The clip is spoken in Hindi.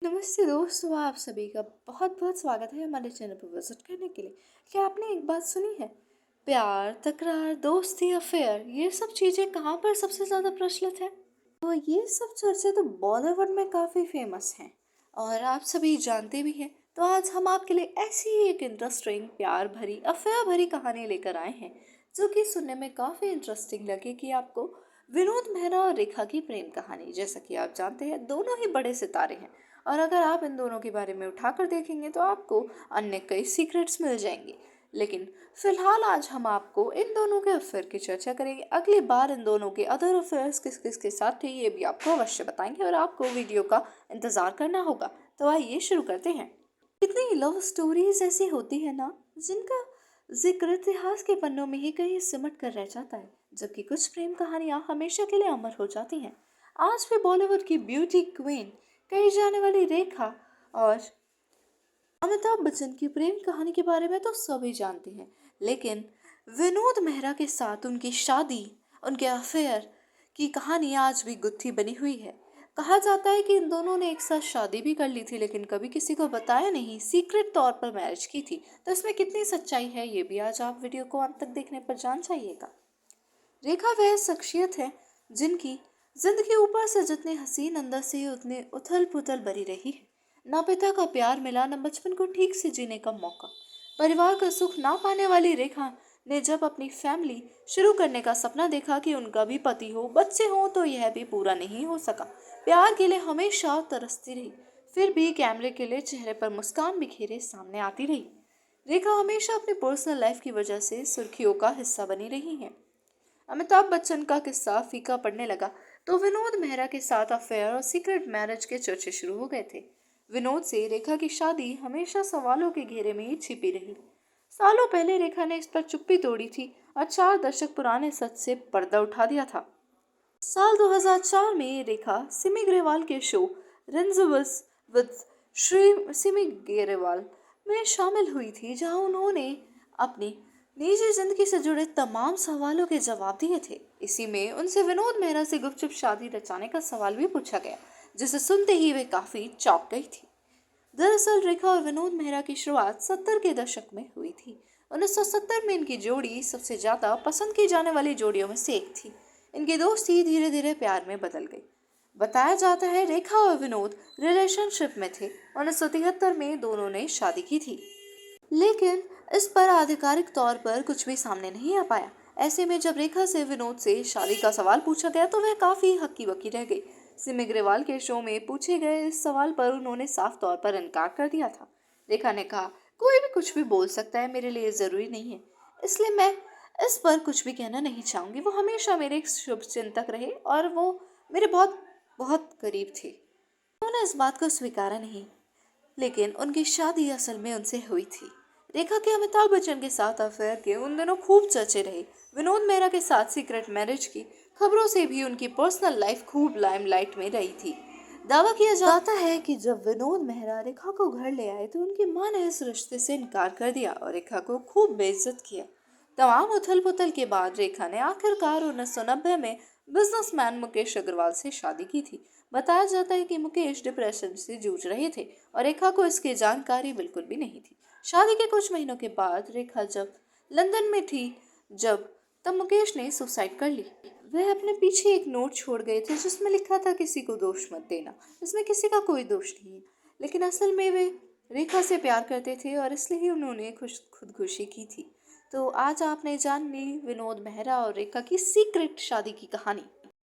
नमस्ते दोस्तों, आप सभी का बहुत बहुत स्वागत है हमारे चैनल पर विजिट करने के लिए। क्या आपने एक बात सुनी है? प्यार, तकरार, दोस्ती, अफेयर, ये सब चीजें कहाँ पर सबसे ज्यादा प्रचलित है? तो ये सब चर्चे तो बॉलीवुड में काफी फेमस हैं और आप सभी जानते भी हैं। तो आज हम आपके लिए ऐसी ही एक इंटरेस्टिंग प्यार भरी अफेयर भरी कहानी लेकर आए हैं, जो कि सुनने में काफी इंटरेस्टिंग लगेगी आपको। विनोद मेहरा और रेखा की प्रेम कहानी। जैसा कि आप जानते हैं, दोनों ही बड़े सितारे हैं और अगर आप इन दोनों के बारे में उठाकर देखेंगे तो आपको अन्य कई सीक्रेट्स मिल जाएंगे। लेकिन फिलहाल आज हम आपको इन दोनों के अफेयर की चर्चा करेंगे। अगली बार इन दोनों के अदर अफेयर्स किस किस के साथ थे ये भी आपको अवश्य बताएंगे और आपको वीडियो का इंतजार करना होगा। तो आइए शुरू करते हैं। कितनी लव स्टोरीज ऐसी होती है ना, जिनका जिक्र इतिहास के पन्नों में ही कहीं सिमट कर रह जाता है, जबकि कुछ प्रेम कहानियां हमेशा के लिए अमर हो जाती हैं। आज भी बॉलीवुड की ब्यूटी क्वीन कही जाने वाली रेखा और अमिताभ बच्चन की प्रेम कहानी के बारे में तो सभी जानते हैं, लेकिन विनोद मेहरा के साथ उनकी शादी, उनके अफेयर की कहानी आज भी गुत्थी बनी हुई है। कहा जाता है कि इन दोनों ने एक साथ शादी भी कर ली थी, लेकिन कभी किसी को बताया नहीं, सीक्रेट तौर पर मैरिज की थी। तो इसमें कितनी सच्चाई है ये भी आज आप वीडियो को अंत तक देखने पर जान जाइएगा। रेखा वह शख्सियत है जिनकी जिंदगी ऊपर से जितनी हसीन, अंदर से उतनी उथल पुथल भरी रही है। ना पिता का प्यार मिला, न बचपन को ठीक से जीने का मौका। परिवार का सुख ना पाने वाली रेखा ने जब अपनी फैमिली शुरू करने का सपना देखा कि उनका भी पति हो, बच्चे हो, तो यह भी पूरा नहीं हो सका। प्यार के लिए हमेशा तरसती रही, फिर भी कैमरे के लिए चेहरे पर मुस्कान बिखेरे सामने आती रही। रेखा हमेशा अपनी पर्सनल लाइफ की वजह से सुर्खियों का हिस्सा बनी रही है। अमिताभ बच्चन का किस्सा फीका पड़ने लगा तो विनोद मेहरा के साथ अफेयर और सीक्रेट मैरिज के चर्चे शुरू हो गए थे। विनोद से रेखा की शादी हमेशा सवालों के घेरे में ही छिपी रही। सालों पहले रेखा ने इस पर चुप्पी तोड़ी थी और 4 दशक पुराने सच से पर्दा उठा दिया था। साल 2004 में रेखा सिमी ग्रेवाल के show rangers with Shri Simi Grewal में शामिल हुई थी, जहां उन्होंने अपनी निजी जिंदगी से जुड़े तमाम सवालों के जवाब दिए थे। इसी में उनसे विनोद मेहरा से गुपचुप शादी रचाने का सवाल भी पूछा गया, जिसे सुनते ही वे काफी चौंक गई थी। दरअसल रेखा और विनोद मेहरा की शुरुआत 70 के दशक में हुई थी। 1970 में इनकी जोड़ी सबसे ज्यादा पसंद की जाने वाली जोड़ियों में से एक थी। इनकी दोस्ती धीरे धीरे प्यार में बदल गई। बताया जाता है रेखा और विनोद रिलेशनशिप में थे। 1973 में दोनों ने शादी की थी, लेकिन इस पर आधिकारिक तौर पर कुछ भी सामने नहीं आ पाया। ऐसे में जब रेखा से विनोद से शादी का सवाल पूछा गया तो वह काफी हक्की बक्की रह गई। सिमी ग्रेवाल के शो में पूछे गए इस सवाल पर उन्होंने साफ तौर पर इनकार कर दिया था। रेखा ने कहा, कोई भी कुछ भी बोल सकता है, मेरे लिए जरूरी नहीं है, इसलिए मैं इस पर कुछ भी कहना नहीं चाहूंगी। वो हमेशा मेरे एक शुभ चिंतक रहे और वो मेरे बहुत बहुत करीब थे। उन्होंने इस बात को स्वीकारा नहीं, लेकिन उनकी शादी असल में उनसे हुई थी। रेखा के अमिताभ बच्चन के साथ अफेयर के उन दिनों खूब चर्चे रहे। विनोद मेहरा के साथ सीक्रेट मैरिज की खबरों से भी उनकी पर्सनल लाइफ खूब लाइमलाइट में रही थी। दावा किया जाता है कि जब विनोद मेहरा रेखा को घर ले आए तो उनकी मां ने इस रिश्ते से इनकार कर दिया और रेखा को खूब बेइज्जत किया। तमाम उथल पुथल के बाद रेखा ने आखिरकार 1990 में बिजनेसमैन मुकेश अग्रवाल से शादी की थी। बताया जाता है कि मुकेश डिप्रेशन से जूझ रहे थे और रेखा को इसकी जानकारी बिल्कुल भी नहीं थी। शादी के कुछ महीनों के बाद रेखा जब लंदन में थी, जब तब मुकेश ने सुसाइड कर ली। वह अपने पीछे एक नोट छोड़ गए थे जिसमें लिखा था, किसी को दोष मत देना, इसमें किसी का कोई दोष नहीं है। लेकिन असल में वे रेखा से प्यार करते थे और इसलिए ही उन्होंने खुदकुशी की थी। तो आज आपने जान ली विनोद मेहरा और रेखा की सीक्रेट शादी की कहानी।